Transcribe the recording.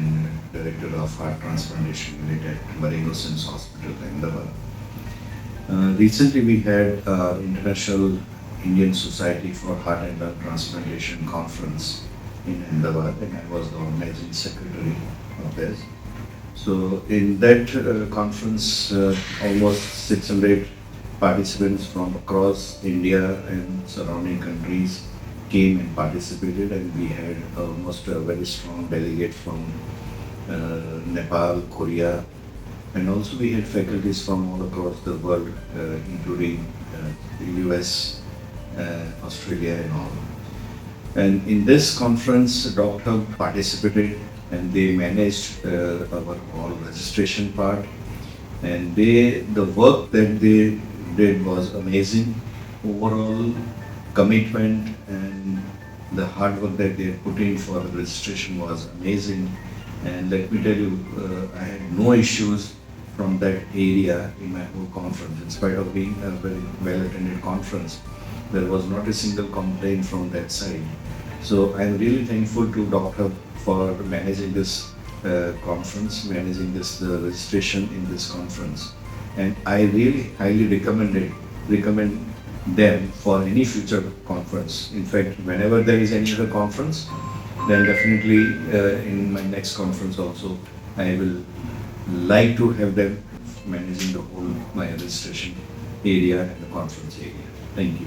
and Director of Heart Transplantation Unit at Marengo CIMS Hospital Ahmedabad. Recently we had International Indian Society for Heart and Lung Transplantation Conference in Ahmedabad, and I was the organizing secretary of this. So in that conference, almost 600 participants from across India and surrounding countries came and participated, and we had almost a very strong delegate from Nepal, Korea, and also we had faculties from all across the world, including the US, Australia and all. And in this conference, Docthub participated and they managed our all registration part. And the work that they did was amazing. Overall commitment and the hard work that they put in for the registration was amazing. And let me tell you, I had no issues from that area in my whole conference. In spite of being a very well-attended conference, there was not a single complaint from that side. So I'm really thankful to Docthub for managing this conference, managing this registration in this conference. And I really highly recommend them for any future conference. In fact, whenever there is any other conference, then definitely in my next conference also, I will like to have them managing the whole my registration area and the conference area. Thank you.